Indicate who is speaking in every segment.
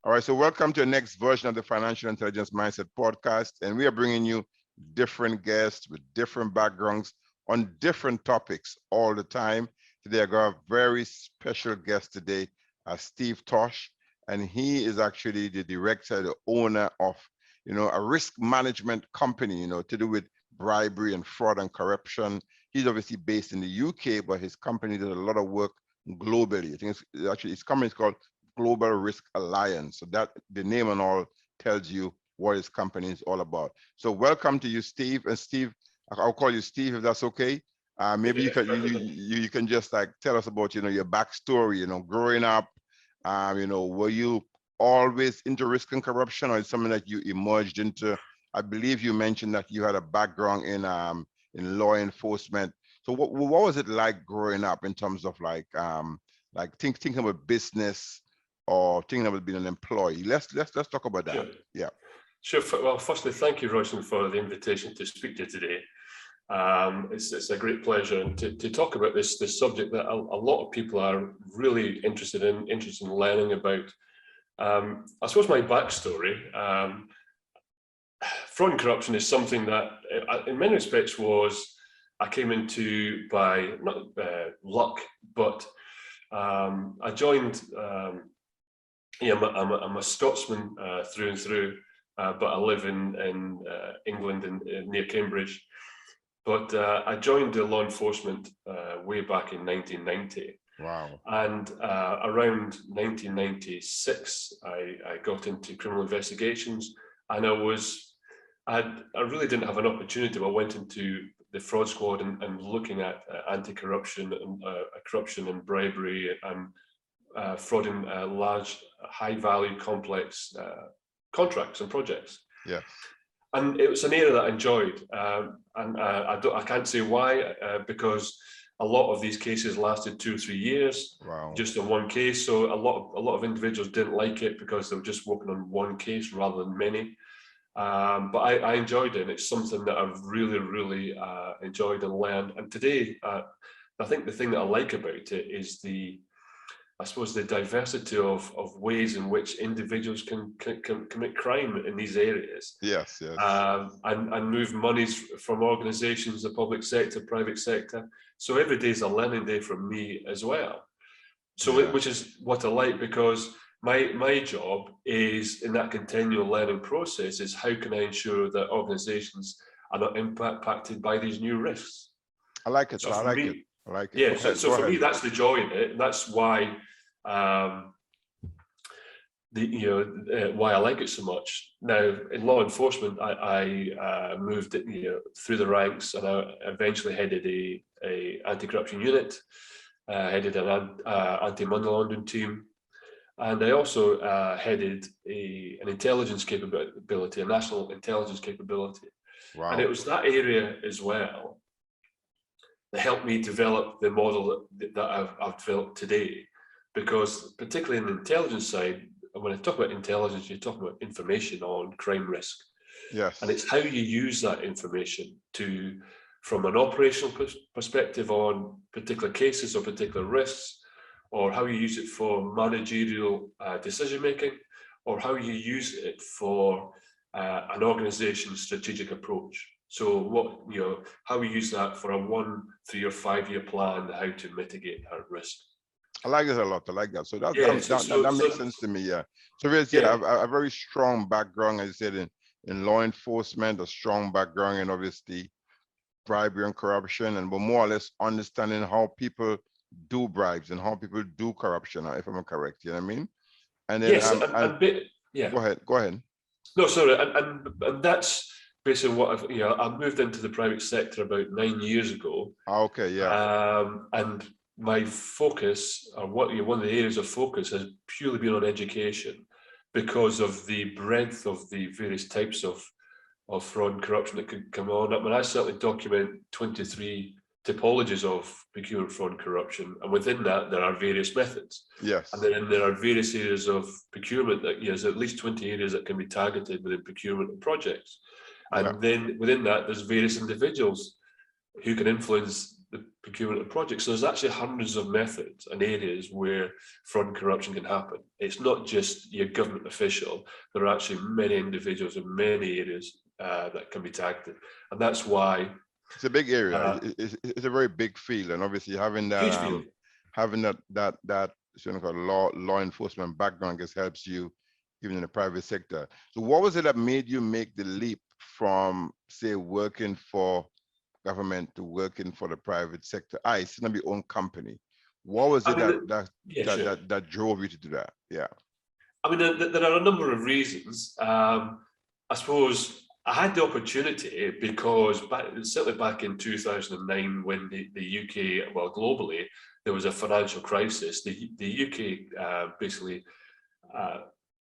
Speaker 1: All right, so welcome to the next version of the Financial Intelligence Mindset podcast, and we are bringing you different guests with different backgrounds on different topics all the time. Today, I got a very special guest today, Steve Tosh, and he is actually the director, the owner of, a risk management company, to do with bribery and fraud and corruption. He's obviously based in the UK, but his company does a lot of work globally. I think it's actually, his company is called Global Risk Alliance. So that the name and all tells you what his company is all about. So welcome to you, Steve. And Steve, I'll call you Steve if that's okay. Maybe you can just like tell us about your backstory. Growing up, were you always into risk and corruption, or is something that you emerged into? I believe you mentioned that you had a background in law enforcement. So what was it like growing up in terms of thinking about business or thinking about being an employee? Let's talk about that.
Speaker 2: Sure.
Speaker 1: Yeah.
Speaker 2: Sure. Well, firstly, thank you, Royston, for the invitation to speak to you today. It's a great pleasure, and to talk about this subject that a lot of people are really interested in learning about. I suppose my backstory, fraud and corruption is something that, in many respects, I came into by not luck, but I joined. I'm a Scotsman through and through, but I live in England near Cambridge. But I joined the law enforcement way back in 1990.
Speaker 1: Wow.
Speaker 2: And around 1996, I got into criminal investigations, and I really didn't have an opportunity. I went into the fraud squad and looking at anti-corruption and corruption and bribery and fraud in large, high-value, complex contracts and projects.
Speaker 1: Yeah.
Speaker 2: And it was an area that I enjoyed, and I can't say why, because a lot of these cases lasted 2 or 3 years.
Speaker 1: Wow.
Speaker 2: Just on one case. So a lot of individuals didn't like it because they were just working on one case rather than many. But I enjoyed it, and it's something that I've really enjoyed and learned. And today, I think the thing that I like about it is I suppose the diversity of ways in which individuals can commit crime in these areas.
Speaker 1: Yes.
Speaker 2: And move monies from organizations, the public sector, private sector. So every day is a learning day for me as well. So
Speaker 1: yeah.
Speaker 2: Which is what I like, because my job is, in that continual learning process, is how can I ensure that organizations are not impacted by these new risks.
Speaker 1: I like it.
Speaker 2: So
Speaker 1: I like it.
Speaker 2: Yeah, so for me, that's the joy in it, and that's why why I like it so much. Now, in law enforcement, I moved through the ranks, and I eventually headed a anti-corruption unit, headed an anti-money laundering team, and I also headed an intelligence capability, a national intelligence capability.
Speaker 1: Wow.
Speaker 2: And it was that area as well that helped me develop the model that I've developed today. Because particularly in the intelligence side, when I talk about intelligence, you're talking about information on crime risk.
Speaker 1: Yes.
Speaker 2: And it's how you use that information from an operational perspective on particular cases or particular risks, or how you use it for managerial decision-making, or how you use it for an organization's strategic approach. So how we use that for a 1, 3, or 5 year plan, how to mitigate our risk.
Speaker 1: I like it a lot. I like that. So that makes sense to me. Yeah. So a very strong background, as I said, in law enforcement, a strong background in obviously bribery and corruption, and we're more or less understanding how people do bribes and how people do corruption, if I'm correct. You know what I mean? And then
Speaker 2: yes,
Speaker 1: Go ahead.
Speaker 2: No, sorry, and that's basically what I moved into the private sector about 9 years ago.
Speaker 1: Okay, yeah.
Speaker 2: And my focus, or one of the areas of focus, has purely been on education, because of the breadth of the various types of fraud and corruption that could come on. I mean, I certainly document 23 typologies of procurement fraud and corruption, and within that there are various methods.
Speaker 1: Yes.
Speaker 2: And then there are various areas of procurement that there's at least 20 areas that can be targeted within procurement and projects. And then within that, there's various individuals who can influence the procurement of projects. So there's actually hundreds of methods and areas where fraud and corruption can happen. It's not just your government official. There are actually many individuals in many areas that can be targeted, and that's why
Speaker 1: it's a big area. It's a very big field, and obviously having that
Speaker 2: huge field.
Speaker 1: having that law enforcement background just helps you even in the private sector. So what was it that made you make the leap from, say, working for government to working for the private sector? It's gonna be own company. What was it that drove you to do that? Yeah.
Speaker 2: I mean, there are a number of reasons. I suppose I had the opportunity because certainly back in 2009, when the UK, well, globally, there was a financial crisis. The UK basically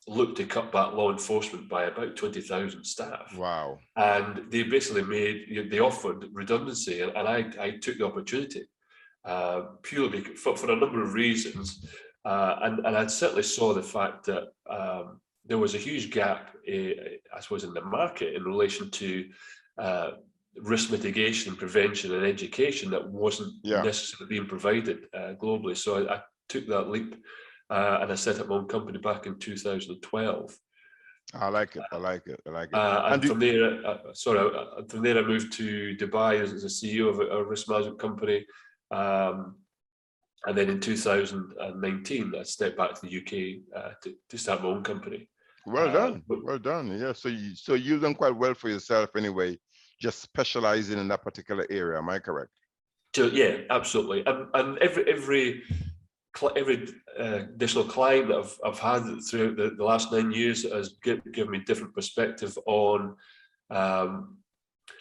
Speaker 2: looked to cut back law enforcement by about 20,000 staff.
Speaker 1: Wow.
Speaker 2: And they basically they offered redundancy, and I took the opportunity purely for a number of reasons. And I certainly saw the fact that there was a huge gap, I suppose, in the market in relation to risk mitigation, prevention, and education that wasn't necessarily being provided globally. So I took that leap, and I set up my own company back in 2012.
Speaker 1: I like it. I like it. I like it.
Speaker 2: And from there, from there I moved to Dubai as a CEO of a risk management company. And then in 2019, I stepped back to the UK to start my own company.
Speaker 1: Well done. Well done. Yeah. So you've done quite well for yourself anyway, just specializing in that particular area. Am I correct?
Speaker 2: Yeah, absolutely. And every additional client that I've had throughout the last 9 years has given me different perspective on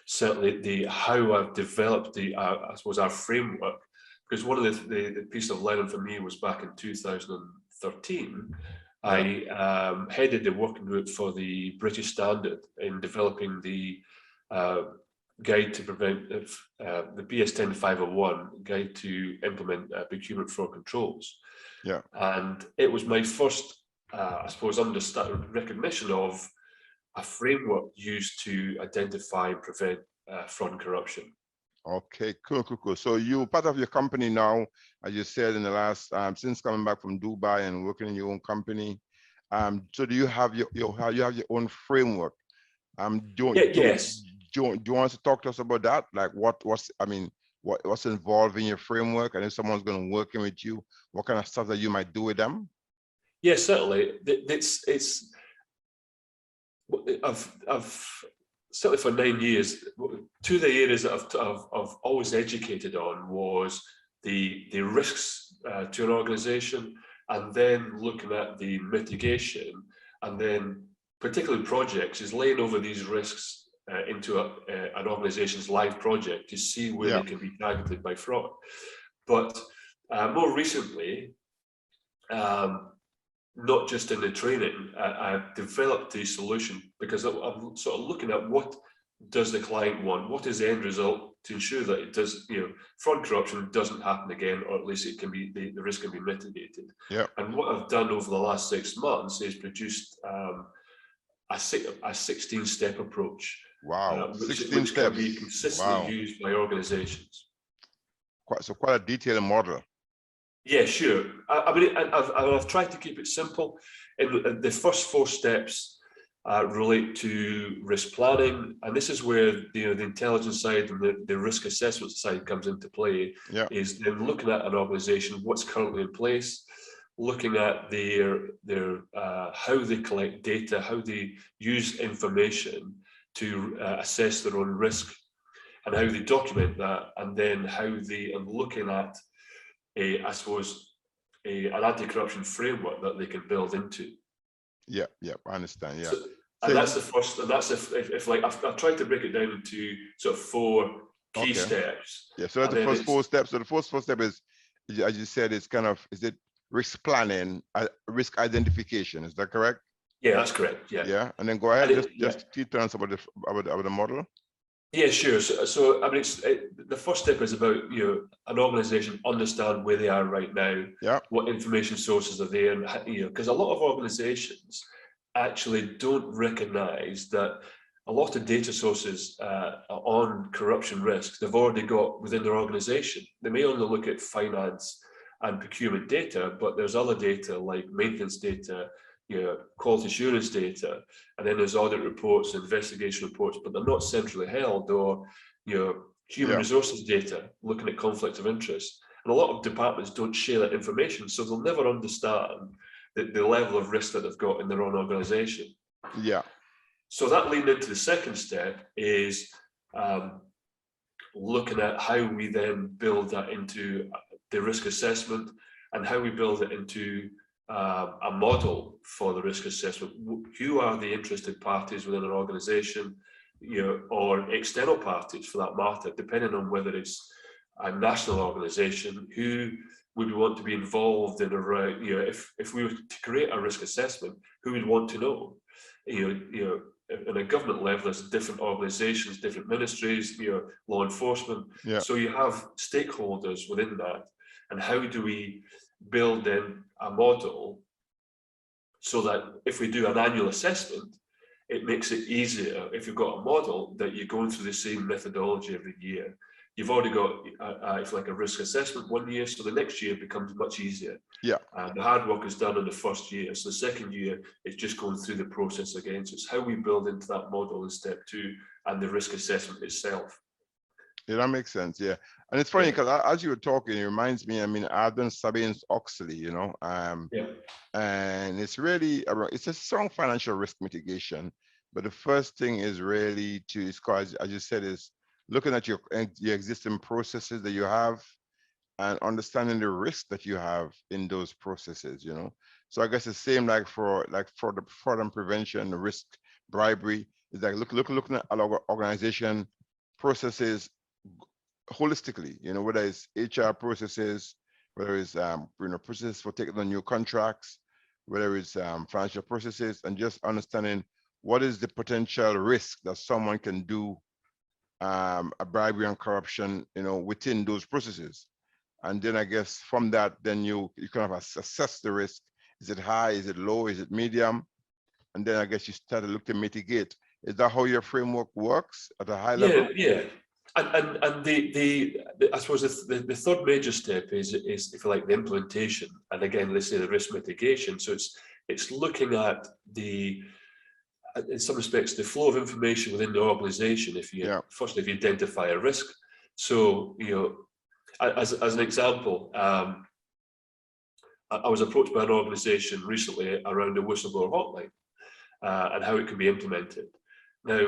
Speaker 2: certainly how I've developed I suppose our framework. Because one of the pieces of learning for me was back in 2013. I headed the working group for the British Standard in developing the guide to prevent the BS10501 guide to implement procurement fraud controls.
Speaker 1: Yeah, and
Speaker 2: it was my first, I suppose, recognition of a framework used to identify and prevent fraud and corruption.
Speaker 1: Okay, cool. So you're part of your company now, as you said, in the last since coming back from Dubai and working in your own company. So do you have your own framework?
Speaker 2: Yes.
Speaker 1: Do you want to talk to us about that? Like what's involved in your framework, and if someone's going to work in with you, what kind of stuff that you might do with them?
Speaker 2: Yes, certainly. I've certainly for 9 years, two of the areas that I've always educated on was the risks to an organization, and then looking at the mitigation, and then particularly projects is laying over these risks into an organization's live project to see where they can be targeted by fraud. But more recently, not just in the training, I've developed the solution because I'm sort of looking at what does the client want, what is the end result to ensure that it does, fraud and corruption doesn't happen again, or at least it can be the risk can be mitigated. Yeah. And what I've done over the last 6 months is produced a 16-step approach.
Speaker 1: Wow,
Speaker 2: which can be consistently used by organizations.
Speaker 1: Quite a detailed model.
Speaker 2: Yeah, sure. I mean, I've tried to keep it simple. And the first 4 steps relate to risk planning, and this is where the intelligence side and the risk assessment side comes into play. Yeah. Is then looking at an organization, what's currently in place, looking at their how they collect data, how they use information to assess their own risk, and how they document that, and then how they are looking at I suppose an anti-corruption framework that they can build into. Yeah, I understand. Yeah, and that's the first. And that's if like I've tried to break it down into sort of 4 key steps. Yeah, so that's the first 4 steps. So the first 4 step is, as you said, it's kind of risk planning, risk identification. Is that correct? Yeah, that's correct. Yeah. Yeah, and then go ahead. Just tell us about the model. Yeah, sure. So I mean, the first step is about an organization understand where they are right now. Yeah. What information sources are there, and because a lot of organizations actually don't recognize that a lot of data sources on corruption risks they've already got within their organization. They may only look at finance and procurement data, but there's other data like maintenance data, quality assurance data, and then there's audit reports, investigation reports, but they're not centrally held, or human resources data, looking at conflict of interest. And a lot of departments don't share that information, so they'll never understand the level of risk that they've got in their own organization.
Speaker 1: Yeah.
Speaker 2: So that leading into the second step is looking at how we then build that into the risk assessment, and how we build it into a model for the risk assessment. Who are the interested parties within an organization, or external parties for that matter, depending on whether it's a national organization, who would we want to be involved in around, if we were to create a risk assessment, who would want to know? At a government level, there's different organizations, different ministries, law enforcement.
Speaker 1: Yeah.
Speaker 2: So you have stakeholders within that. And how do we build in a model so that if we do an annual assessment, it makes it easier if you've got a model that you're going through the same methodology every year. You've already got it's like a risk assessment one year, so the next year becomes much easier.
Speaker 1: Yeah.
Speaker 2: And the hard work is done in the first year, so the second year is just going through the process again. So it's how we build into that model in step 2 and the risk assessment itself.
Speaker 1: Yeah, that makes sense. Yeah, and it's funny because as you were talking, it reminds me. I mean, I've done Sarbanes-Oxley, and it's really it's a strong financial risk mitigation. But the first thing is really as you said, is looking at your existing processes that you have and understanding the risk that you have in those processes. So I guess the same like for the fraud and prevention, the risk, bribery, is like looking at our organization processes holistically, whether it's HR processes, whether it's processes for taking on new contracts, whether it's financial processes, and just understanding what is the potential risk that someone can do a bribery and corruption, within those processes. And then I guess from that, then you kind of assess the risk. Is it high? Is it low? Is it medium? And then I guess you start to look to mitigate. Is that how your framework works at a high level?
Speaker 2: Yeah. And I suppose the third major step is if you like the implementation, and again, let's say the risk mitigation. So it's looking at in some respects the flow of information within the organization. Firstly, if you identify a risk. So as an example, I was approached by an organization recently around a whistleblower hotline and how it can be implemented. Now,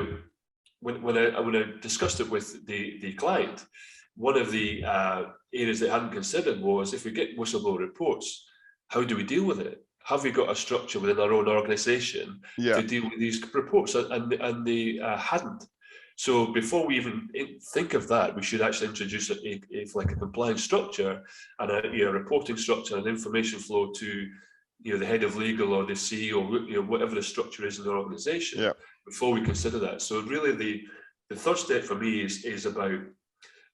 Speaker 2: when I discussed it with the client, one of the areas they hadn't considered was, if we get whistleblower reports, how do we deal with it? Have we got a structure within our own organization to deal with these reports? And they hadn't. So before we even think of that, we should actually introduce a compliance structure and a reporting structure and information flow to the head of legal or the CEO, whatever the structure is in the organization, before we consider that. So really the third step for me is about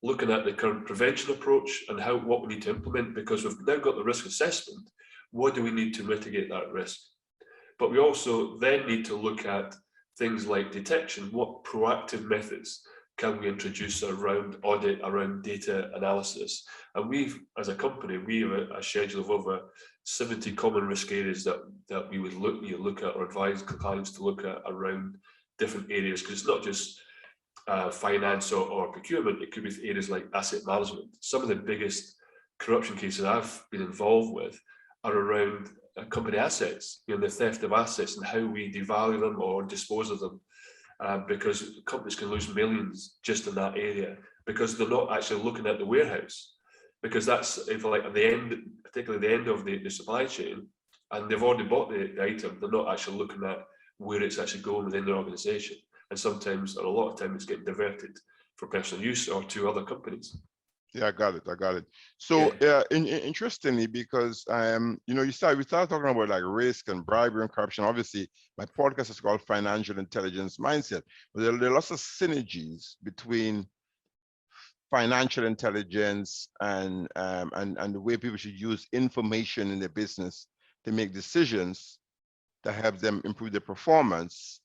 Speaker 2: looking at the current prevention approach and what we need to implement, because we've now got the risk assessment. What do we need to mitigate that risk? But we also then need to look at things like detection. What proactive methods can we introduce around audit, around data analysis? And as a company, we have a schedule of over 70 common risk areas that we would look at or advise clients to look at around different areas, because it's not just finance or procurement. It could be areas like asset management. Some of the biggest corruption cases I've been involved with are around company assets, the theft of assets and how we devalue them or dispose of them, because companies can lose millions just in that area because they're not actually looking at the warehouse, because that's at the end, particularly the end of the supply chain, and they've already bought the item. They're not actually looking at where it's actually going within their organization, and sometimes, or a lot of time, it's getting diverted for personal use or to other companies.
Speaker 1: Yeah, I got it. So interestingly, because we started talking about like risk and bribery and corruption. Obviously, my podcast is called Financial Intelligence Mindset, but there are lots of synergies between financial intelligence and the way people should use information in their business to make decisions that help them improve their performance,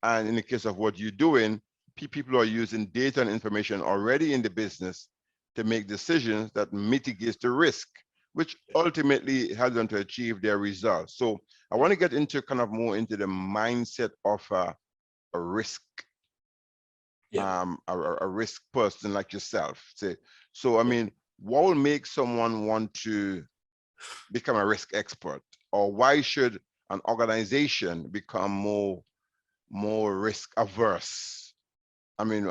Speaker 1: And in the case of what you're doing, people are using data and information already in the business to make decisions that mitigates the risk, which ultimately helps them to achieve their results. So I want to get into kind of more into the mindset of a risk, a risk person like yourself. So I mean, what will make someone want to become a risk expert, or why should an organization become more risk averse? I mean,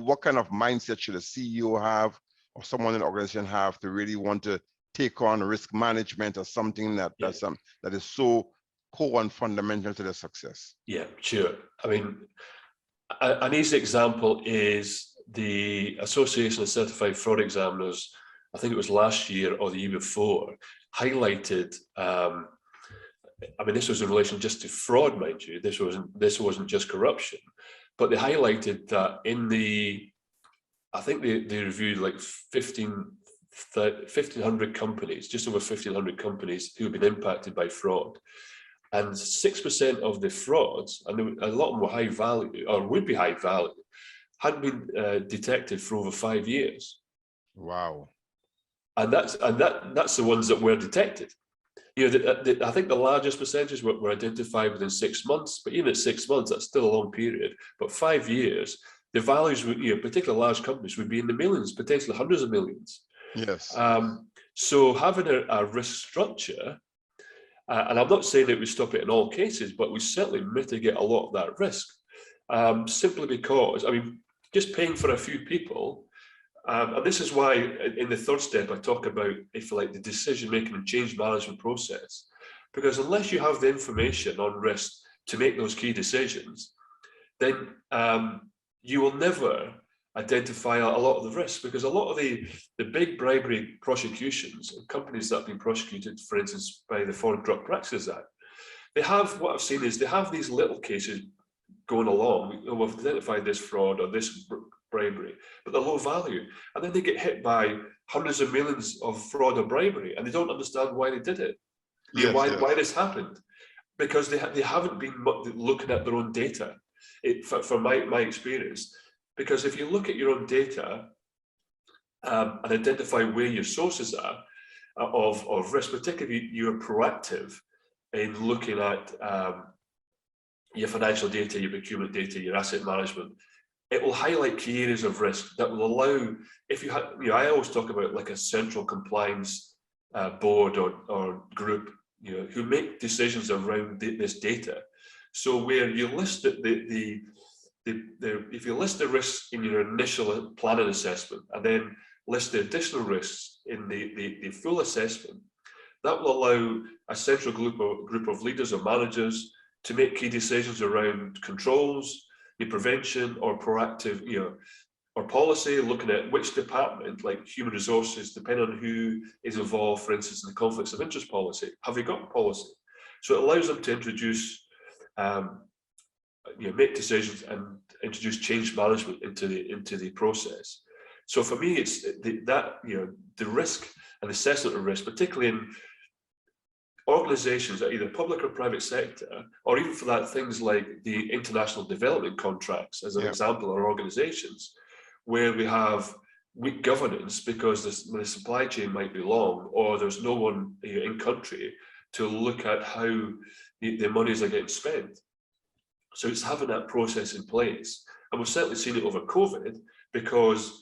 Speaker 1: what kind of mindset should a CEO have, or someone in the organization have, to really want to take on risk management or something that is so core and fundamental to their success?
Speaker 2: Yeah, sure. I mean, an easy example is the Association of Certified Fraud Examiners. I think it was last year or the year before, highlighted. I mean, this was in relation just to fraud, mind you. This wasn't just corruption, but they highlighted that in I think they reviewed like 1,500 companies, just over 1,500 companies who have been impacted by fraud. And 6% of the frauds, and a lot of them were high value, or would be high value, hadn't been detected for over 5 years.
Speaker 1: Wow.
Speaker 2: And that's the ones that were detected. You know, I think the largest percentages were identified within 6 months, but even at 6 months, that's still a long period. But 5 years, the values, particularly large companies, would be in the millions, potentially hundreds of millions.
Speaker 1: Yes.
Speaker 2: So having a risk structure, and I'm not saying that we stop it in all cases, but we certainly mitigate a lot of that risk, simply because, I mean, just paying for a few people. And this is why in the third step, I talk about, if you like, the decision-making and change management process. Because unless you have the information on risk to make those key decisions, then you will never identify a lot of the risk, because a lot of the big bribery prosecutions, companies that have been prosecuted, for instance, by the Foreign Corrupt Practices Act, they have, what I've seen is they have these little cases going along. We've identified this fraud or this bribery, but they're low value, and then they get hit by hundreds of millions of fraud or bribery, and they don't understand why they did it. Why this happened, because they haven't been looking at their own data. From my experience, because if you look at your own data and identify where your sources are of risk, particularly if you're proactive in looking at your financial data, your procurement data, your asset management, it will highlight key areas of risk that will allow, if you have, I always talk about like a central compliance board or group, who make decisions around this data. So where you list if you list the risks in your initial planning assessment and then list the additional risks in the full assessment, that will allow a central group of leaders or managers to make key decisions around controls, the prevention or proactive, or policy, looking at which department, like human resources, depending on who is involved, for instance, in the conflicts of interest policy, have they got a policy? So it allows them to introduce, make decisions and introduce change management into the process. So for me, it's the risk and assessment of risk, particularly in organizations that are either public or private sector, or even for that, things like the international development contracts, as an example, are organizations where we have weak governance because the supply chain might be long, or there's no one in country to look at how the monies are getting spent. So it's having that process in place. And we've certainly seen it over COVID, because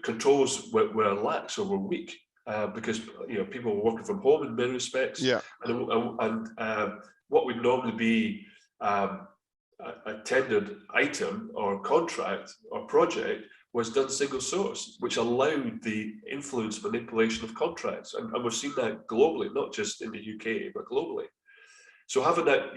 Speaker 2: controls were lax or were weak, because people were working from home in many respects. And what would normally be a tendered item or contract or project was done single source, which allowed the influence manipulation of contracts. And we've seen that globally, not just in the UK, but globally. So having that,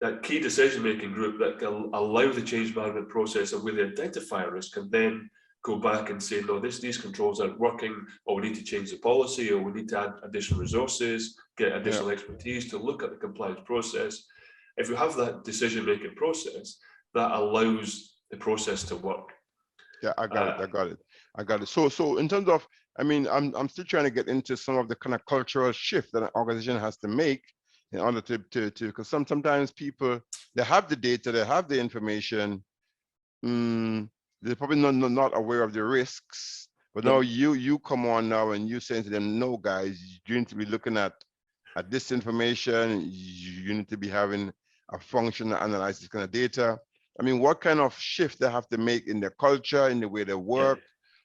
Speaker 2: that key decision-making group that can allow the change management process and where they identify a risk, and then go back and say, no, these controls aren't working, or we need to change the policy, or we need to add additional resources, get additional expertise to look at the compliance process. If you have that decision-making process, that allows the process to work.
Speaker 1: Yeah, I got it. So in terms of, I'm still trying to get into some of the kind of cultural shift that an organization has to make in order to because sometimes people, they have the data, they have the information, they're probably not aware of the risks. But now you come on now and you saying to them, no guys, you need to be looking at this information, you need to be having a function that analyzes this kind of data. I mean, what kind of shift they have to make in their culture, in the way they work,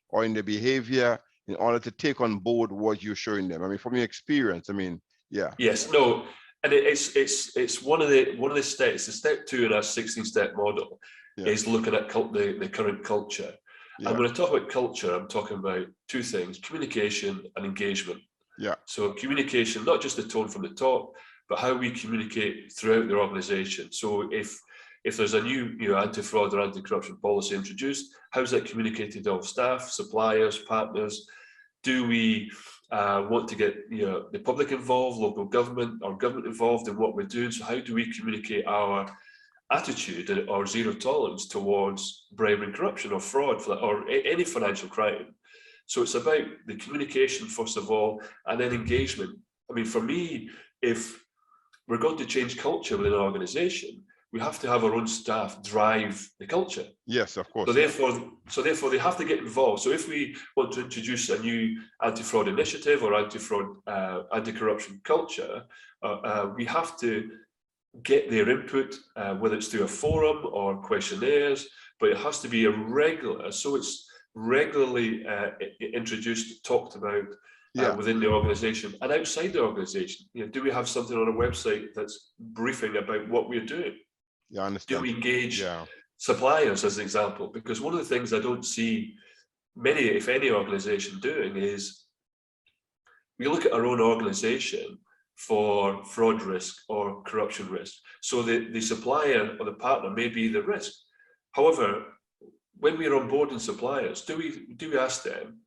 Speaker 1: or in their behavior in order to take on board what you're showing them? I mean, from your experience, I mean, yeah.
Speaker 2: Yes, no, and it's one of the steps. The step 2 in our 16-step model is looking at the current culture. And when I talk about culture, I'm talking about 2 things: communication and engagement.
Speaker 1: Yeah.
Speaker 2: So communication, not just the tone from the top, but how we communicate throughout the organization. So if there's a new anti-fraud or anti-corruption policy introduced, how's that communicated to all staff, suppliers, partners? Do we want to get the public involved, local government, or government involved in what we're doing? So how do we communicate our attitude or zero tolerance towards bribery and corruption or fraud or any financial crime? So it's about the communication, first of all, and then engagement. I mean, for me, if we're going to change culture within an organization, we have to have our own staff drive the culture.
Speaker 1: Yes, of course.
Speaker 2: So therefore, they have to get involved. So if we want to introduce a new anti-fraud initiative or anti-fraud, anti-corruption culture, we have to get their input, whether it's through a forum or questionnaires, but it has to be a regular. So it's regularly introduced, talked about within the organization and outside the organization. Do we have something on our website that's briefing about what we're doing?
Speaker 1: Yeah, I understand.
Speaker 2: Do we engage suppliers, as an example? Because one of the things I don't see many, if any, organization doing is we look at our own organization for fraud risk or corruption risk. So the supplier or the partner may be the risk. However, when we're onboarding suppliers, do we ask them,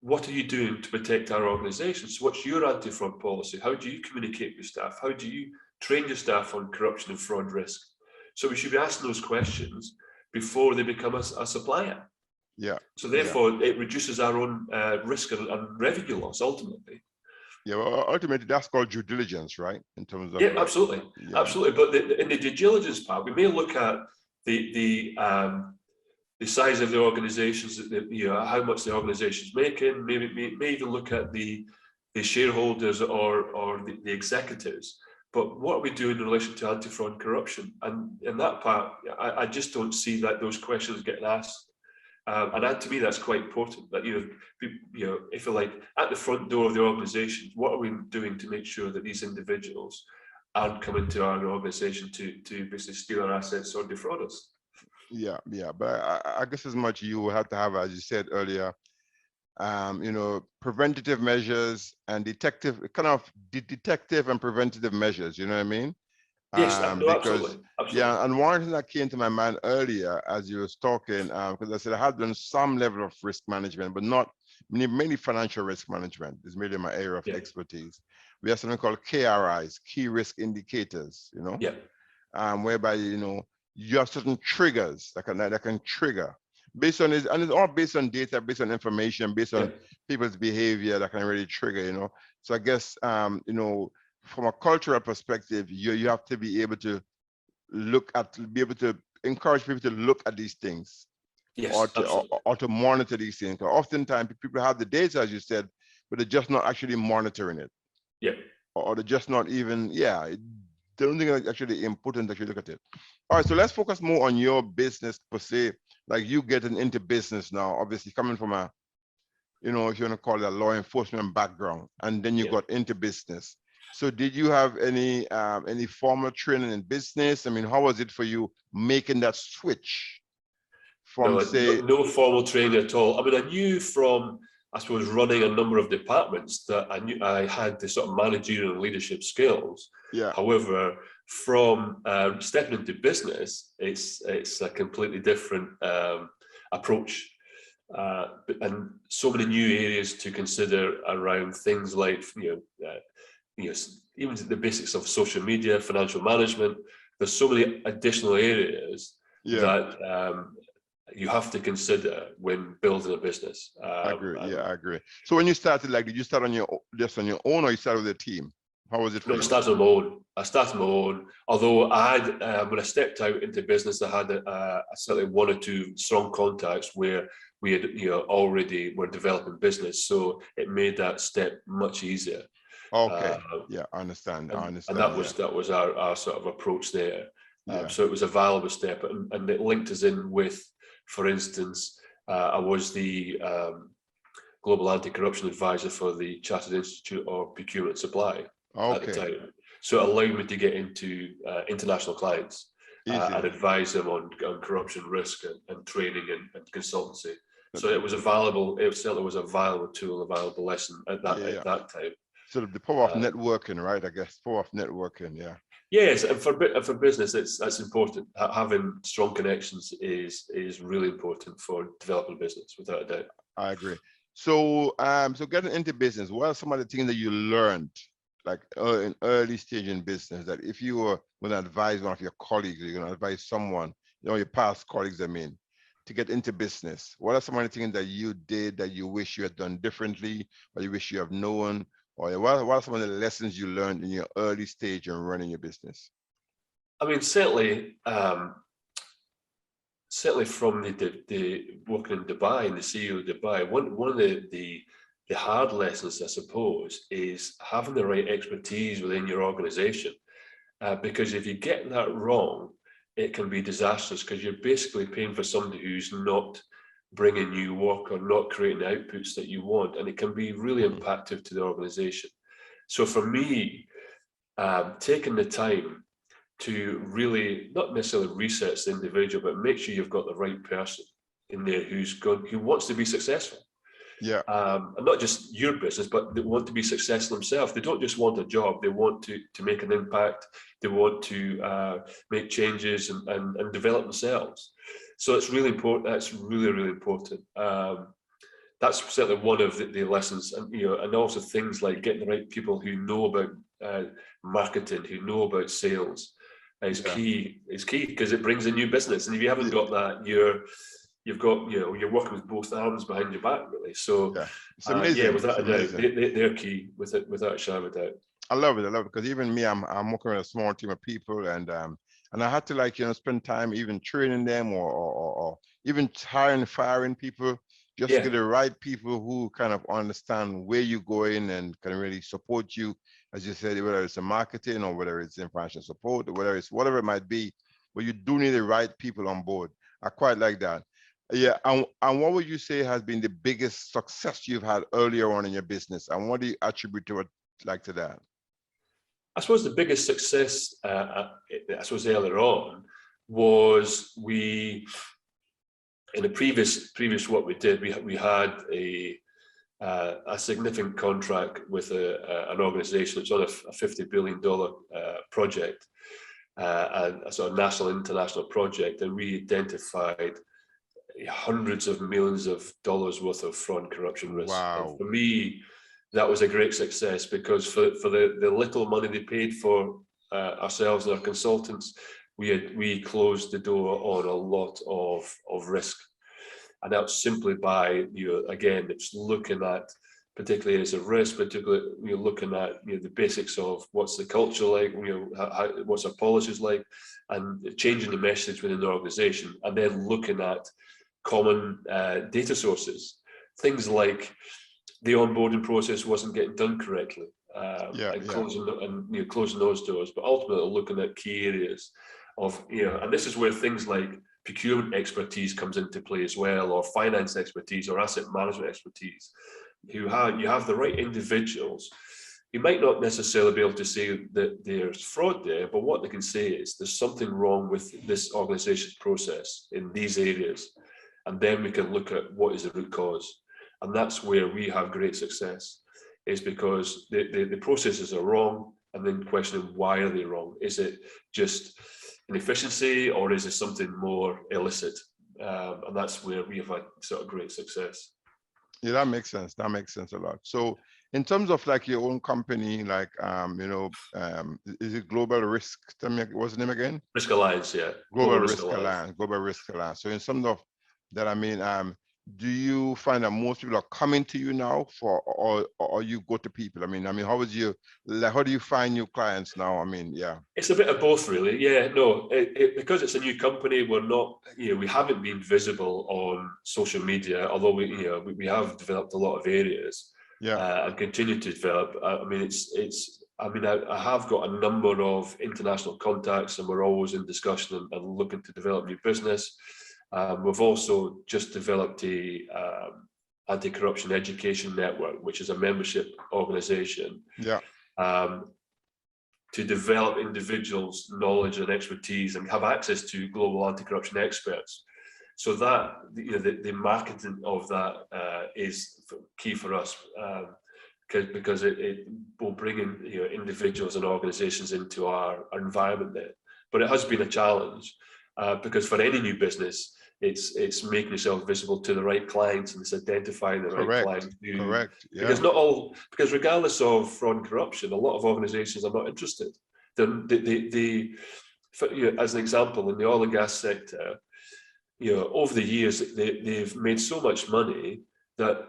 Speaker 2: what are you doing to protect our organization? So what's your anti-fraud policy? How do you communicate with staff? How do you train your staff on corruption and fraud risk? So we should be asking those questions before they become a supplier.
Speaker 1: Yeah.
Speaker 2: So therefore, it reduces our own risk and revenue loss ultimately.
Speaker 1: Yeah, well, ultimately that's called due diligence, right? In terms of
Speaker 2: absolutely, absolutely. But in the due diligence part, we may look at the size of the organizations, how much the organization's making. Maybe may even look at the shareholders or the executives. But what are we doing in relation to anti-fraud and corruption? And in that part, I just don't see that those questions getting asked. And that, to me, that's quite important. That if you like, at the front door of the organisation, what are we doing to make sure that these individuals aren't coming to our organisation to basically steal our assets or defraud us?
Speaker 1: Yeah. But I guess as much you will have to have, as you said earlier, preventative measures and detective and preventative measures. You know what I mean?
Speaker 2: Yes,
Speaker 1: because
Speaker 2: absolutely.
Speaker 1: And one thing that came to my mind earlier as you was talking, because I said I have done some level of risk management, but not mainly financial risk management is really my area of expertise. We have something called KRIs, key risk indicators. Whereby you have certain triggers that can trigger based on it, and it's all based on data, based on information, based on people's behavior that can really trigger. So I guess from a cultural perspective, you have to be able to be able to encourage people to look at these things, or to monitor these things. Oftentimes people have the data, as you said, but they're just not actually monitoring it. Or they're just not even, they don't think it's actually important to actually look at it. All right, so let's focus more on your business per se, like you getting into business now, obviously coming from a, if you want to call it a law enforcement background, and then you got into business. So did you have any formal training in business? I mean, how was it for you making that switch from
Speaker 2: no formal training at all? I mean, I knew from, I suppose, running a number of departments that I knew I had the sort of managerial and leadership skills. However, from stepping into business, it's a completely different approach. And so many new areas to consider around things like, even the basics of social media, financial management. There's so many additional areas that you have to consider when building a business.
Speaker 1: I agree. I agree. So when you started, did you start on just on your own, or you started with a team? How was it for
Speaker 2: No,
Speaker 1: you?
Speaker 2: I started my own. Although I had, when I stepped out into business, I had certainly one or two strong contacts where we had, already were developing business, so it made that step much easier.
Speaker 1: Okay, yeah, I understand. I
Speaker 2: And
Speaker 1: understand.
Speaker 2: that was our sort of approach there.
Speaker 1: Yeah.
Speaker 2: So it was a valuable step, and it linked us in with, for instance, I was the Global Anti-Corruption Advisor for the Chartered Institute of Procurement and Supply at the
Speaker 1: Okay.
Speaker 2: time. So it allowed me to get into international clients and advise them on corruption risk and training and consultancy. So it was it certainly was a valuable tool, a valuable lesson at that time.
Speaker 1: Sort of the power of networking, right? I guess power of networking, yeah.
Speaker 2: Yes, and for business, that's important. Having strong connections is really important for developing business, without a doubt.
Speaker 1: I agree. So, so getting into business, what are some of the things that you learned, like in early stage in business, that if you were going to advise one of your colleagues, you're going to advise someone, your past colleagues, I mean, to get into business? What are some of the things that you did that you wish you had done differently, or you wish you have known? Or what are some of the lessons you learned in your early stage in running your business?
Speaker 2: I mean, certainly from the working in Dubai and the CEO of Dubai, one of the hard lessons, I suppose, is having the right expertise within your organization. Because if you get that wrong, it can be disastrous, because you're basically paying for somebody who's not bringing you work or not creating the outputs that you want, and it can be really impactful to the organization. So for me, taking the time to really not necessarily research the individual, but make sure you've got the right person in there who wants to be successful.
Speaker 1: Yeah.
Speaker 2: And not just your business, but they want to be successful themselves. They don't just want a job. They want to make an impact. They want to make changes and develop themselves. So it's really important. That's really, really important. That's certainly one of the lessons, and also things like getting the right people who know about marketing, who know about sales, is key. Is key, because it brings in new business. And if you haven't got that, you're working with both arms behind your back, really. So
Speaker 1: it's amazing.
Speaker 2: Without a doubt, they're key, without a shadow of a doubt.
Speaker 1: I love it, because even me, I'm working with a small team of people, and I had to spend time even training them or even firing people, just to get the right people who kind of understand where you're going and can really support you, as you said, whether it's in marketing or whether it's in financial support or whatever it might be, but you do need the right people on board. I quite like that. Yeah, and what would you say has been the biggest success you've had earlier on in your business, and what do you attribute to that?
Speaker 2: I suppose the biggest success, earlier on, was in the previous work we did, we had a significant contract with an organization that's on a $50 billion project, a sort of national international project, and we identified hundreds of millions of dollars worth of fraud and corruption risk.
Speaker 1: Wow.
Speaker 2: And for me, that was a great success, because for the little money they paid for ourselves and our consultants, we closed the door on a lot of risk. And that's simply by, again, it's looking at particularly areas of risk, particularly looking at the basics of what's the culture like, what's our policies like, and changing the message within the organization, and then looking at common data sources, things like the onboarding process wasn't getting done correctly, closing those doors, but ultimately looking at key areas of, and this is where things like procurement expertise comes into play as well, or finance expertise, or asset management expertise. You have the right individuals. You might not necessarily be able to say that there's fraud there, but what they can say is there's something wrong with this organization's process in these areas, and then we can look at what is the root cause. And that's where we have great success, is because the processes are wrong, and then questioning why are they wrong. Is it just an efficiency, or is it something more illicit? And that's where we have had sort of great success.
Speaker 1: Yeah, that makes sense. That makes sense a lot. So in terms of like your own company, like, is it Global Risk? Tell me, what's the name again?
Speaker 2: Risk Alliance, yeah.
Speaker 1: Global Risk Alliance. Global Risk Alliance. So in terms of that, I mean, do you find that most people are coming to you now for, or you go to people? I mean, how is you, like, how do you find new clients now? I mean, yeah.
Speaker 2: It's a bit of both, really. Yeah, no, because it's a new company, we're not, we haven't been visible on social media, although we have developed a lot of areas,
Speaker 1: Yeah.
Speaker 2: and continue to develop. I mean, I have got a number of international contacts, and we're always in discussion and looking to develop new business. We've also just developed a anti-corruption education network, which is a membership organisation.
Speaker 1: Yeah.
Speaker 2: To develop individuals' knowledge and expertise and have access to global anti-corruption experts. So that the marketing of that is key for us, because it will bring in individuals and organisations into our environment there. But it has been a challenge, because for any new business, it's making yourself visible to the right clients, and it's identifying the right clients.
Speaker 1: Correct. Yeah.
Speaker 2: Because regardless of fraud and corruption, a lot of organisations are not interested. As an example, in the oil and gas sector, over the years they've made so much money that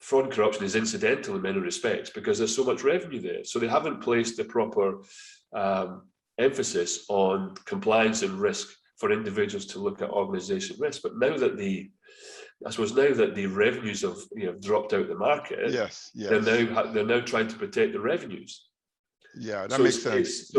Speaker 2: fraud and corruption is incidental in many respects because there's so much revenue there. So they haven't placed the proper emphasis on compliance and risk for individuals to look at organisation risk. But now that the revenues have dropped out the market,
Speaker 1: yes,
Speaker 2: they're now trying to protect the revenues.
Speaker 1: Yeah, that makes sense.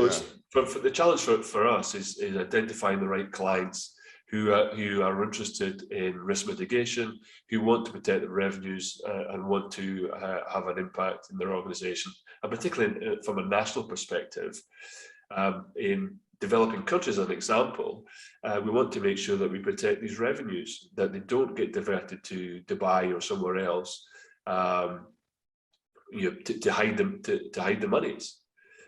Speaker 2: For the challenge for us is identifying the right clients who are interested in risk mitigation, who want to protect the revenues and want to have an impact in their organisation, and particularly from a national perspective. In developing countries, as an example, we want to make sure that we protect these revenues, that they don't get diverted to Dubai or somewhere else, to hide them, to hide the monies.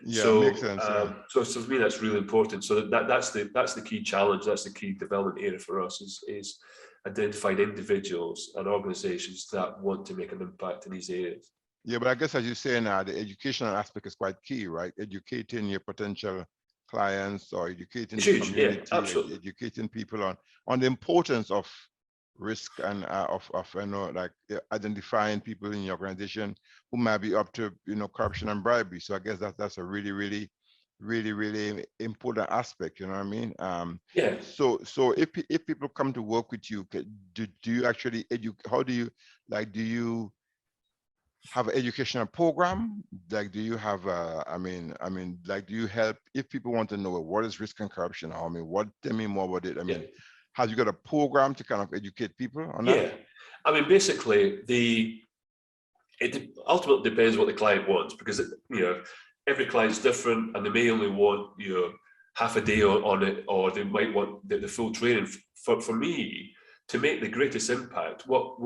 Speaker 1: Yeah,
Speaker 2: so,
Speaker 1: makes sense.
Speaker 2: So for me, that's really important. So that's the key challenge. That's the key development area for us is identifying individuals and organisations that want to make an impact in these areas.
Speaker 1: Yeah, but I guess as you say now, the educational aspect is quite key, right? Educating your potential clients or educating the community, educating people on the importance of risk and of identifying people in your organization who might be up to corruption and bribery. So I guess that's a really important aspect. You know what I mean?
Speaker 2: Yeah.
Speaker 1: So if people come to work with you, do you actually educate? How do you do you have an educational program? Like, do you have do you help if people want to know what is risk and corruption? Tell me more about it. Have you got a program to kind of educate people on that?
Speaker 2: Yeah, I mean, basically, it ultimately depends what the client wants, because every client's different, and they may only want half a day on it, or they might want the full training. For me, to make the greatest impact, what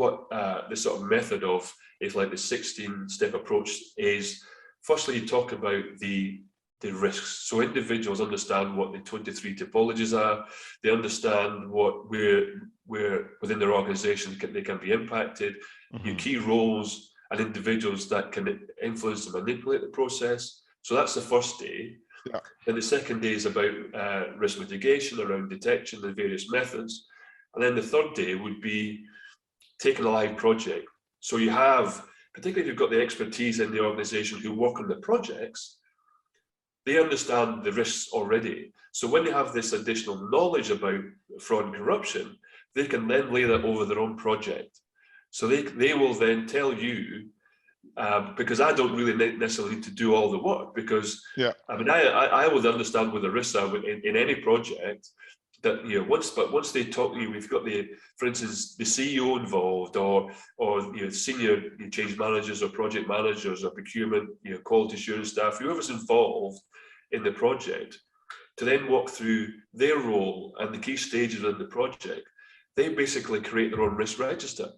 Speaker 2: the sort of method of is like the 16-step approach is. Firstly, you talk about the risks. So individuals understand what the 23 typologies are. They understand where within their organization they can be impacted, your key roles and individuals that can influence and manipulate the process. So that's the first day.
Speaker 1: Yeah.
Speaker 2: Then the second day is about risk mitigation around detection and various methods. And then the third day would be taking a live project. So you have, particularly if you've got the expertise in the organization who work on the projects, they understand the risks already. So when they have this additional knowledge about fraud and corruption, they can then lay that over their own project. So they will then tell you, because I don't really necessarily need to do all the work, because I would understand what the risks are in any project. That once they talk to you, we've got for instance, the CEO involved, or senior change managers or project managers or procurement, quality assurance staff, whoever's involved in the project, to then walk through their role and the key stages of the project. They basically create their own risk register,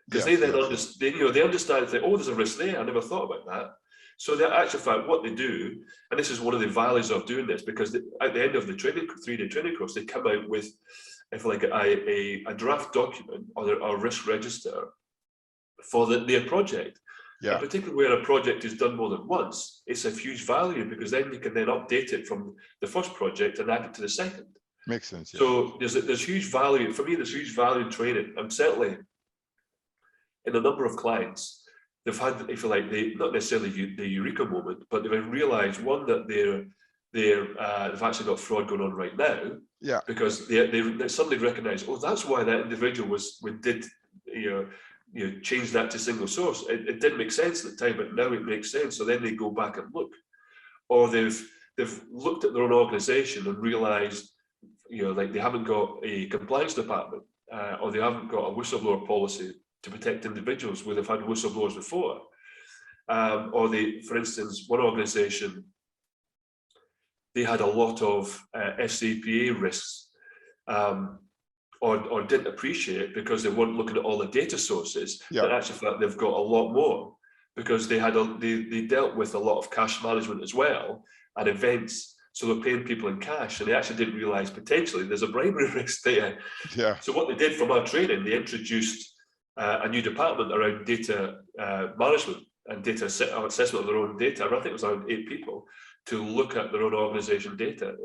Speaker 2: because they then understand that, oh, there's a risk there, I never thought about that. So the actual fact, what they do, and this is one of the values of doing this, because at the end of the 3-day training course, they come out with a draft document or a risk register for their project.
Speaker 1: Yeah.
Speaker 2: And particularly where a project is done more than once, it's a huge value, because then you can then update it from the first project and add it to the second.
Speaker 1: Makes sense. Yeah.
Speaker 2: So there's huge value for me. There's huge value in training. I'm certainly in a number of clients. They've had, if you like, not necessarily the eureka moment, but they've realised one that they've actually got fraud going on right now.
Speaker 1: Yeah.
Speaker 2: Because they suddenly recognise, oh, that's why that individual did change that to single source. It didn't make sense at the time, but now it makes sense. So then they go back and look, or they've looked at their own organisation and realised, like they haven't got a compliance department, or they haven't got a whistleblower policy to protect individuals where they've had whistleblowers before. Or for instance, one organisation, they had a lot of FCPA risks, or didn't appreciate because they weren't looking at all the data sources.
Speaker 1: Yeah.
Speaker 2: But actually, fact, they've got a lot more because they dealt with a lot of cash management as well and events. So they're paying people in cash, and they actually didn't realise potentially there's a bribery risk there.
Speaker 1: Yeah.
Speaker 2: So what they did from our training, they introduced a new department around data management and data assessment of their own data. I think it was around 8 people to look at their own organisation data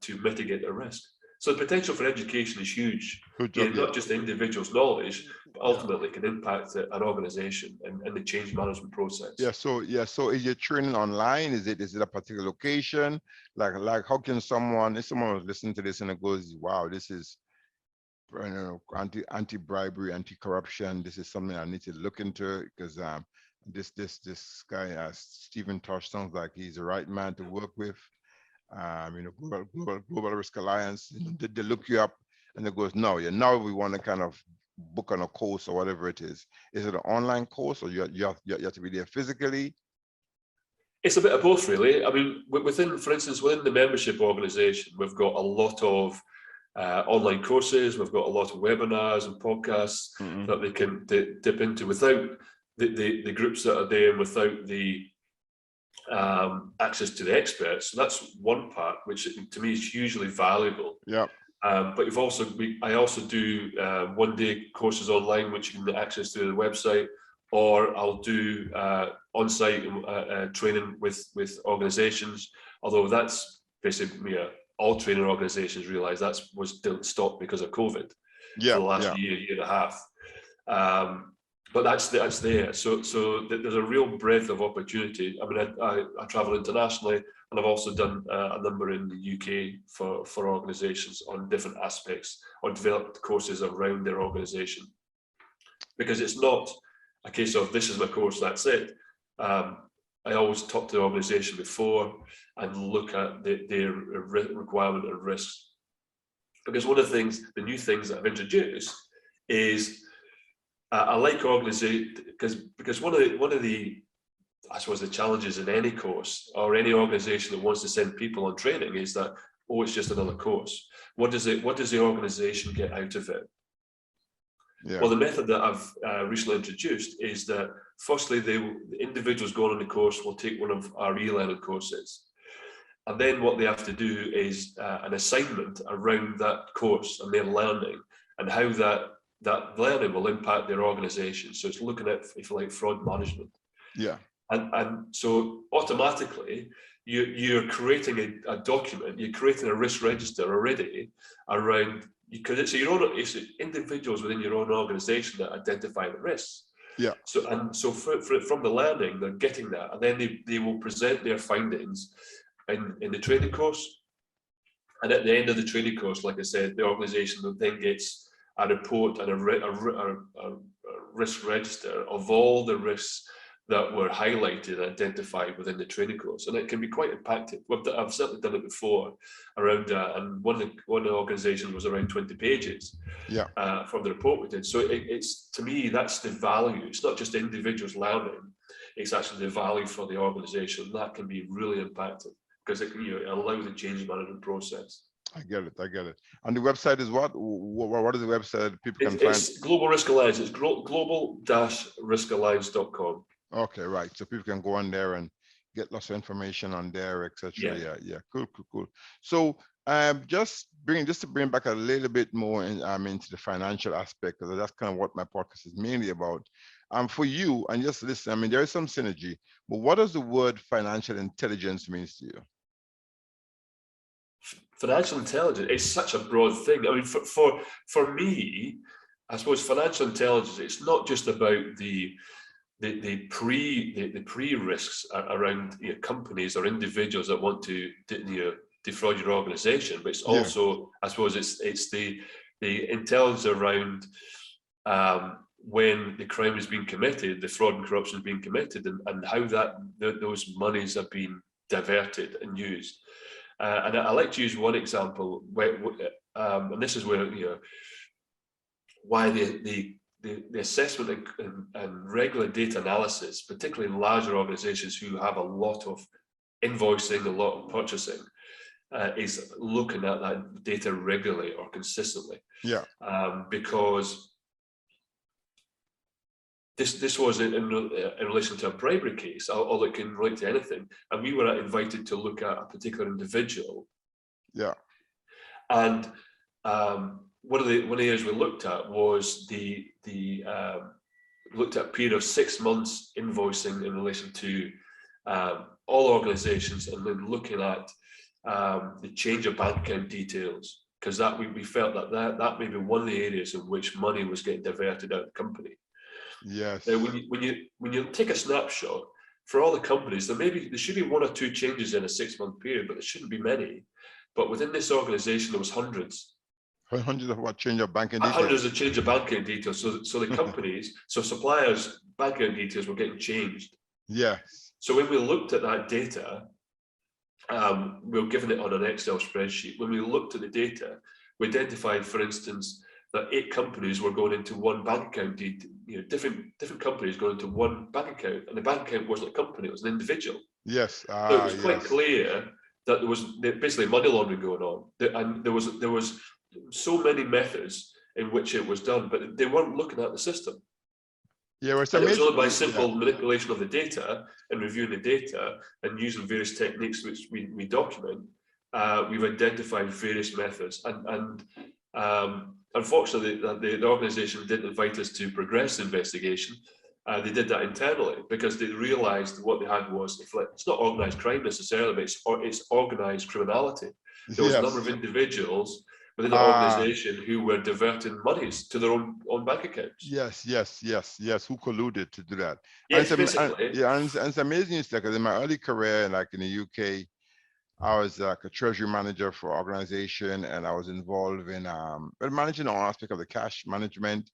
Speaker 2: to mitigate their risk. So the potential for education is huge. Not just the individual's knowledge, but ultimately can impact an organisation and the change management process.
Speaker 1: Yeah. So is your training online? Is it a particular location? Like how can someone, if someone was listening to this and it goes, wow, this is anti-bribery, anti-corruption, this is something I need to look into, because this guy Stephen Tosh sounds like he's the right man to work with. Global Risk Alliance, they look you up and it goes, no, now we want to kind of book on a course or whatever it is. Is it an online course, or you have to be there physically?
Speaker 2: It's a bit of both, really. I mean, for instance, within the membership organisation, we've got a lot of online courses. We've got a lot of webinars and podcasts that they can dip into without the groups that are there, and without the access to the experts. So that's one part, which to me is hugely valuable.
Speaker 1: Yeah.
Speaker 2: But I also do one-day courses online, which you can access through the website, or I'll do on-site training with organisations. Although that's basically all training organisations realise didn't stop because of COVID for the last year and a half. But that's there. So there's a real breadth of opportunity. I mean, I travel internationally, and I've also done a number in the UK for organisations on different aspects, or developed courses around their organisation. Because it's not a case of this is my course, that's it. I always talk to the organisation before and look at their requirement and risks. Because one of the new things that I've introduced is I like organisation, because one of the I suppose the challenges in any course or any organisation that wants to send people on training is that, oh, it's just another course. What does the organisation get out of it? Yeah. Well, the method that I've recently introduced is that firstly, the individuals going on the course will take one of our e-learning courses. And then what they have to do is an assignment around that course and their learning, and how that learning will impact their organisation. So it's looking at, if you like, fraud management. Yeah. And so automatically you're creating a document, you're creating a risk register already around, because it's individuals within your own organisation that identify the risks. Yeah. So from the learning, they're getting that, and then they will present their findings in the training course. And at the end of the training course, like I said, the organisation then gets a report and a risk register of all the risks that were highlighted and identified within the training course, and it can be quite impactful. I've certainly done it before around, and one of the organisations was around 20 pages. Yeah. From the report we did. So it's, to me, that's the value. It's not just individuals learning; it's actually the value for the organisation. That can be really impactful because it can allow the change management process.
Speaker 1: I get it. And the website is what? What is the website that people can find?
Speaker 2: It's Global Risk Alliance. It's global-riskalliance.com.
Speaker 1: Okay, right. So people can go on there and get lots of information on there, etc. Yeah. Cool. So just to bring back a little bit more into the financial aspect, because that's kind of what my podcast is mainly about. For you, and just listen, I mean, there is some synergy, but what does the word financial intelligence mean to you?
Speaker 2: financial intelligence is such a broad thing. I mean, for me, I suppose financial intelligence, it's not just about the pre-risks around companies or individuals that want to defraud your organization, but it's also, I suppose, it's the intelligence around when the crime is being committed, the fraud and corruption is being committed, and how those monies are being diverted and used. And I like to use one example where, and this is where why the assessment and regular data analysis, particularly in larger organizations who have a lot of invoicing, a lot of purchasing, is looking at that data regularly or consistently.
Speaker 1: Yeah.
Speaker 2: Because this was in relation to a bribery case, or it can relate to anything, and we were invited to look at a particular individual.
Speaker 1: Yeah.
Speaker 2: And one of the areas we looked at was looked at a period of 6 months invoicing in relation to all organizations, and then looking at the change of bank account details, because that we felt that may be one of the areas in which money was getting diverted out of the company.
Speaker 1: Yes.
Speaker 2: Now, when you take a snapshot for all the companies, there should be 1 or 2 changes in a 6-month period, but there shouldn't be many. But within this organization, there was hundreds.
Speaker 1: Hundreds of what change of banking details?
Speaker 2: Hundreds of change of bank account details. So the companies, so suppliers' bank account details were getting changed.
Speaker 1: Yes.
Speaker 2: So when we looked at that data, we were given it on an Excel spreadsheet. When we looked at the data, we identified, for instance, that 8 companies were going into one bank account, different companies going into one bank account, and the bank account wasn't a company, it was an individual.
Speaker 1: Yes.
Speaker 2: So it was quite clear that there was basically money laundering going on, and there was so many methods in which it was done, but they weren't looking at the system.
Speaker 1: Yeah,
Speaker 2: it was only by simple manipulation of the data and reviewing the data and using various techniques which we document, we've identified various methods, and unfortunately the organization didn't invite us to progress the investigation. They did that internally because they realized what they had was, it's not organized crime necessarily, but it's organized criminality. There was a number of individuals within the organization who were diverting monies to their own bank accounts.
Speaker 1: Yes, who colluded to do that.
Speaker 2: Yes,
Speaker 1: and
Speaker 2: basically.
Speaker 1: And it's amazing, it's like in my early career, like in the UK, I was like a treasury manager for organization, and I was involved in managing all aspect of the cash management,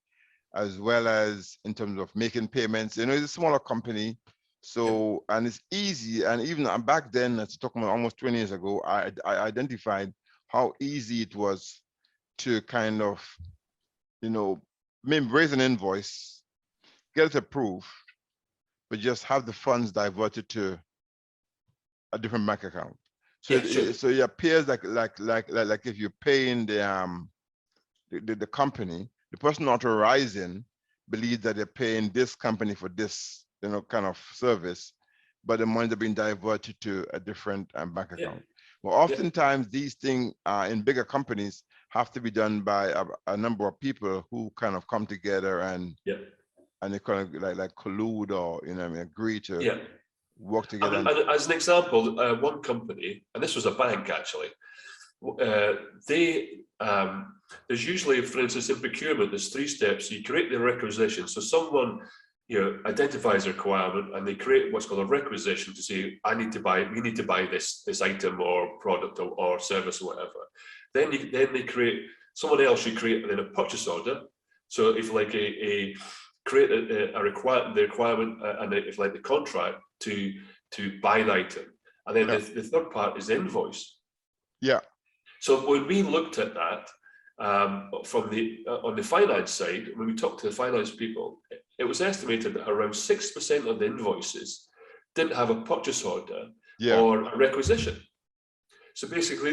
Speaker 1: as well as in terms of making payments. It's a smaller company, so and it's easy. And even back then, it's talking about almost 20 years ago, I identified how easy it was to kind of, maybe raise an invoice, get it approved, but just have the funds diverted to a different bank account. So so it appears like if you're paying the company, the person authorizing believes that they're paying this company for this kind of service, but the money are being diverted to a different bank account. Well, oftentimes these things in bigger companies have to be done by a number of people who kind of come together and they kind of like collude or agree to work together.
Speaker 2: And as an example, one company, and this was a bank actually, there's usually, for instance, in procurement, there's 3 steps. You create the requisition. So someone identifies a requirement, and they create what's called a requisition to say, we need to buy this item or product or service or whatever. Then they create, someone else should create then a purchase order. So if like create a requirement and if like the contract to buy the item, and then the third part is the invoice. Yeah. So when we looked at that from on the finance side, when we talked to the finance people, it was estimated that around 6% of the invoices didn't have a purchase order or a requisition. So basically,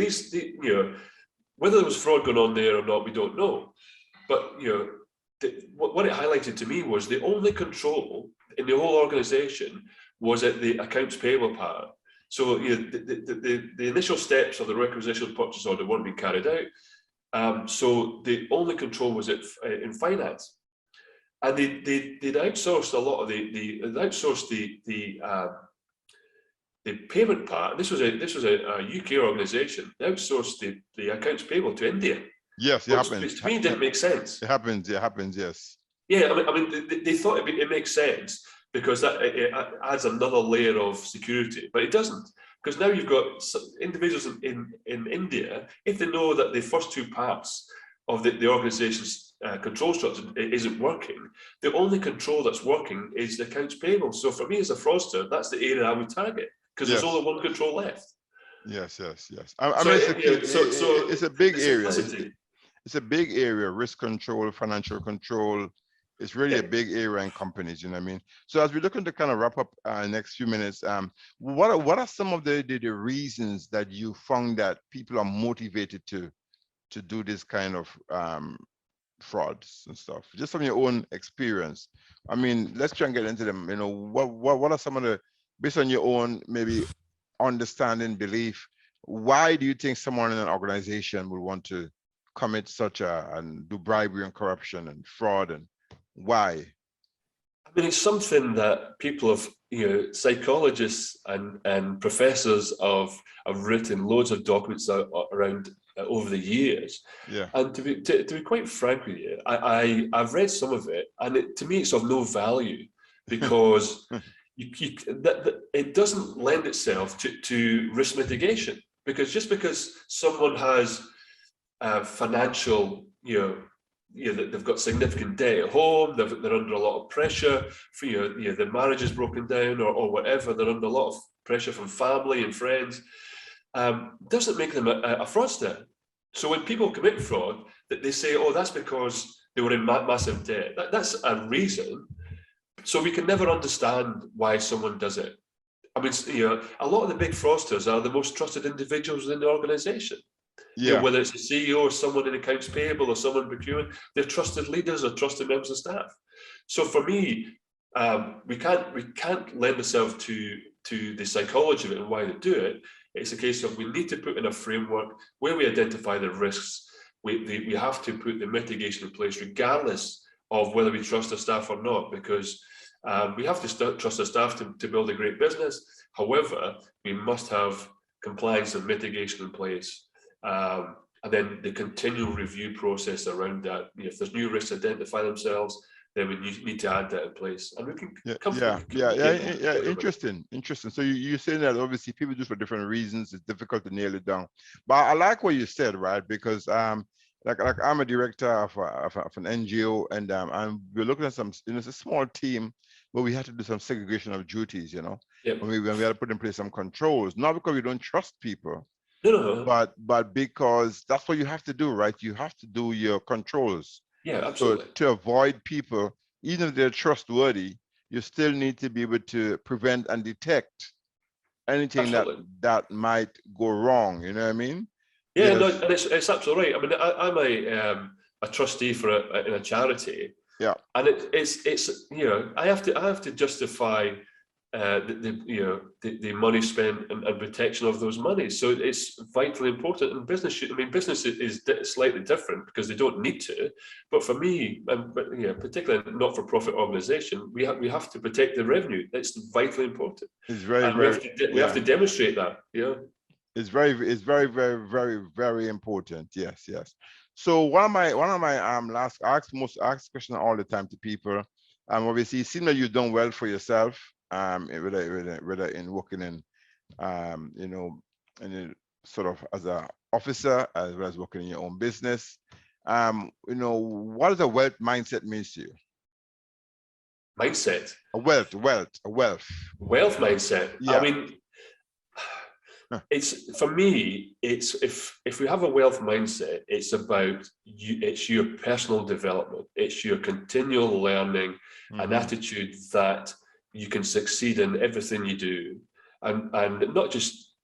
Speaker 2: whether there was fraud going on there or not, we don't know. But what it highlighted to me was the only control in the whole organization was at the accounts payable part. So the initial steps of the requisition purchase order weren't being carried out. So the only control was in finance, and they'd outsourced a lot of the the payment part, this was a UK organisation, they outsourced the accounts payable to India.
Speaker 1: Yes, it happens.
Speaker 2: Which to me didn't make sense.
Speaker 1: It happens. It happens. Yes.
Speaker 2: Yeah, I mean, they thought it makes sense because it adds another layer of security, but it doesn't, because now you've got individuals in India, if they know that the first two parts of the organisation's control structure isn't working, the only control that's working is the accounts payable. So for me as a fraudster, that's the area I would target, because there's only one control left.
Speaker 1: Yes, yes, yes. I mean, it's a big area. It's a big area. Risk control, financial control. It's really a big area in companies, you know what I mean? So as we're looking to kind of wrap up next few minutes, what are some of the reasons that you found that people are motivated to do this kind of frauds and stuff, just from your own experience? I mean, let's try and get into them. You know, what are some of the, based on your own maybe understanding, belief, why do you think someone in an organization would want to commit such and do bribery and corruption and fraud, and why?
Speaker 2: I mean, it's something that people have, psychologists and professors have written loads of documents around over the years.
Speaker 1: Yeah.
Speaker 2: And to be quite frank with you, I've read some of it, and to me it's of no value, because it doesn't lend itself to risk mitigation. Because just because someone has financial, they've got significant debt at home, they're under a lot of pressure for, the marriage is broken down or whatever, they're under a lot of pressure from family and friends, doesn't make them a fraudster. So when people commit fraud, they say, oh, that's because they were in massive debt. That's a reason. So we can never understand why someone does it. I mean, a lot of the big fraudsters are the most trusted individuals in the organization.
Speaker 1: Yeah.
Speaker 2: Whether it's a CEO or someone in accounts payable or someone in procurement, they're trusted leaders or trusted members of staff. So for me, we can't lend ourselves to the psychology of it and why they do it. It's a case of we need to put in a framework where we identify the risks. We have to put the mitigation in place, regardless of whether we trust our staff or not, because we have to trust our staff to build a great business. However, we must have compliance and mitigation in place. And then the continual review process around that. If there's new risks identify themselves, then we need to add that in place. And we can interesting.
Speaker 1: So you're saying that obviously people do it for different reasons. It's difficult to nail it down. But I like what you said, right? Because like I'm a director of an NGO, and we're looking at some, it's a small team, but we had to do some segregation of duties, When we had to put in place some controls, not because we don't trust people.
Speaker 2: No.
Speaker 1: But because that's what you have to do, right? You have to do your controls.
Speaker 2: Yeah, absolutely.
Speaker 1: So to avoid people, even if they're trustworthy, you still need to be able to prevent and detect anything that might go wrong. You know what I mean?
Speaker 2: Yeah, yes. No, and it's absolutely right. I mean, I'm a trustee in a charity.
Speaker 1: Yeah.
Speaker 2: And it's I have to justify the money spent and protection of those monies. So it's vitally important. And business is slightly different because they don't need to. But for me, particularly not-for-profit organisation, we have to protect the revenue. That's vitally important.
Speaker 1: It's very,
Speaker 2: we have to demonstrate that.
Speaker 1: It's very, very, very, very important. Yes. So one of my ask question all the time to people. Obviously, it seems that you've done well for yourself. Whether in working in, sort of as an officer, as well as working in your own business. What does a wealth mindset mean to you?
Speaker 2: Mindset.
Speaker 1: A wealth
Speaker 2: mindset. Yeah. I mean, it's, for me, it's if we have a wealth mindset, it's about you, it's your personal development, it's your continual learning, an attitude that you can succeed in everything you do, and not just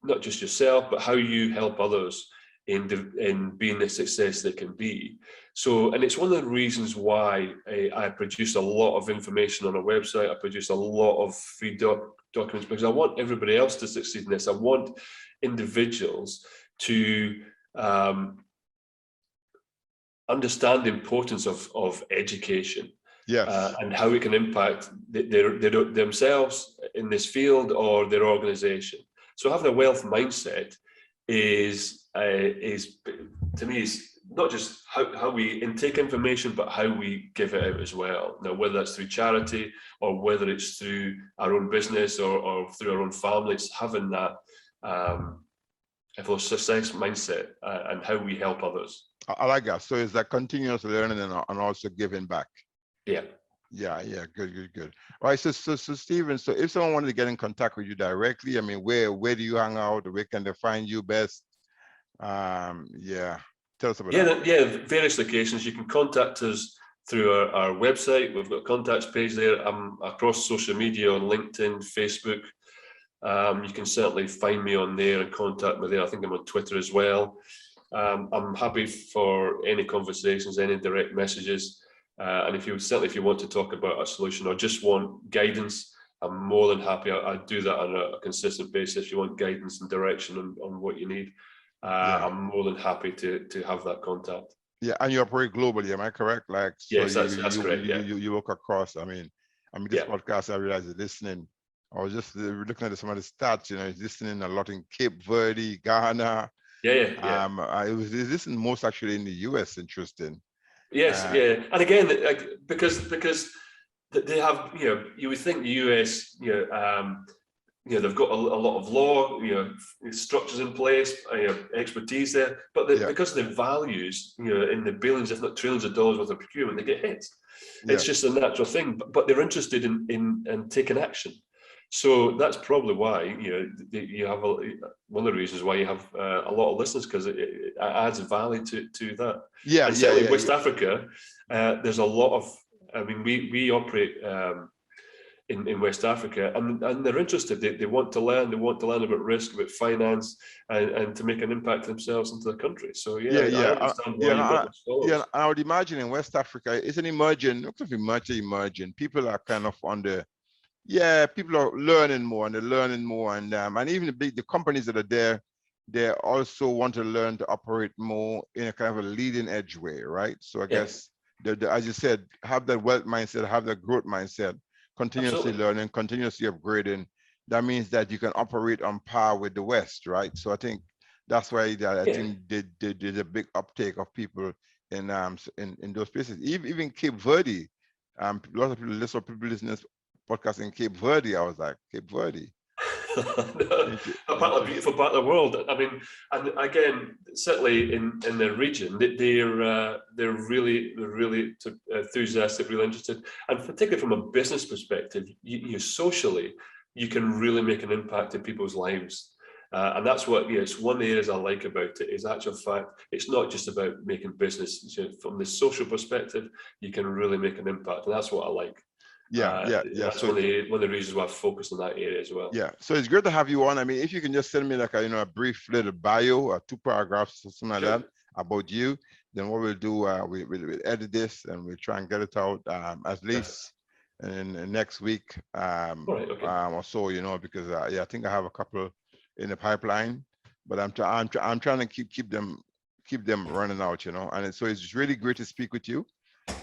Speaker 2: yourself, but how you help others in being the success they can be. So, and it's one of the reasons why I produce a lot of information on a website. I produce a lot of free documents, because I want everybody else to succeed in this. I want individuals to understand the importance of education.
Speaker 1: Yes.
Speaker 2: And how it can impact themselves in this field or their organization. So having a wealth mindset is to me is not just how we intake information, but how we give it out as well. Now, whether that's through charity or whether it's through our own business or through our own families, having that success mindset and how we help others.
Speaker 1: I like that. So it's that continuous learning and also giving back.
Speaker 2: Yeah.
Speaker 1: Yeah, good. All right, so Stephen, so if someone wanted to get in contact with you directly, I mean, where do you hang out? Where can they find you best? Yeah, tell us about that.
Speaker 2: Yeah, various locations. You can contact us through our website. We've got a contacts page there. I'm across social media on LinkedIn, Facebook. You can certainly find me on there and contact me there. I think I'm on Twitter as well. I'm happy for any conversations, any direct messages. And if you want to talk about a solution or just want guidance, I'm more than happy. I do that on a consistent basis. If you want guidance and direction on what you need, I'm more than happy to have that contact.
Speaker 1: Yeah, and you operate globally, am I correct? Like, so
Speaker 2: yes, that's correct.
Speaker 1: You look across. I mean, this podcast, I realize you're listening. I was just looking at some of the stats. You know, he's listening a lot in Cape Verde, Ghana.
Speaker 2: Yeah.
Speaker 1: I was listening most actually in the US. Interesting.
Speaker 2: Yes, and again, because they have, you would think the US, they've got a lot of law, structures in place, expertise there, but because of the values, in the billions, if not trillions of dollars worth of procurement, they get hit. It's just a natural thing, but they're interested in taking action. So that's probably why you have one of the reasons why you have a lot of listeners, because it adds value to that. And West Africa, there's a lot of. I mean, we operate in West Africa, and they're interested. They want to learn. They want to learn about risk, about finance, and to make an impact themselves into the country. So I understand why you've got those followers.
Speaker 1: I would imagine in West Africa, it's an emerging. People are kind of on the. Yeah, people are learning more and they're learning more, and even the companies that are there, they also want to learn to operate more in a kind of a leading edge way, right? So I guess, as you said, have that wealth mindset, have that growth mindset, continuously learning, continuously upgrading. That means that you can operate on par with the West, right? So I think that's why I think there's a big uptake of people in those places. Even Cape Verde, a lot of people listening podcast in Cape Verde. I was like, Cape Verde.
Speaker 2: A beautiful part of the world. I mean, and again, certainly in the region, they're really enthusiastic, really interested, and particularly from a business perspective, you socially, you can really make an impact in people's lives. And that's what, it's one of the areas I like about it, is actual fact, it's not just about making business. From the social perspective, you can really make an impact, and that's what I like. That's one of the reasons why I focused on that area as well.
Speaker 1: Yeah, so it's great to have you on. I mean, if you can just send me like a brief little bio or 2 paragraphs or something like that about you, then what we'll do, we'll edit this and we'll try and get it out at least in next week or so, because I think I have a couple in the pipeline, but I'm trying to keep them running out, and so it's really great to speak with you.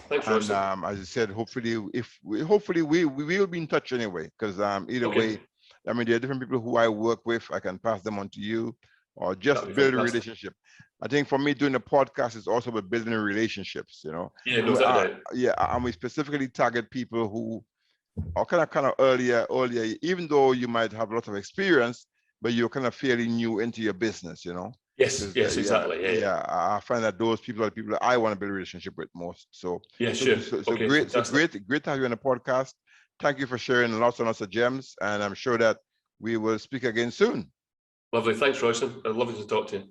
Speaker 2: Thanks,
Speaker 1: and as I said, hopefully we will be in touch anyway, because either way, I mean, there are different people who I work with. I can pass them on to you, or just build a relationship. I think for me, doing a podcast is also about building relationships, and we specifically target people who are kind of earlier, even though you might have a lot of experience, but you're kind of fairly new into your business,
Speaker 2: Yes, exactly.
Speaker 1: I find that those people are the people that I want to build a relationship with most. So great to have you on the podcast. Thank you for sharing lots and lots of gems, and I'm sure that we will speak again soon.
Speaker 2: Lovely. Thanks, Royston. Lovely to talk to you.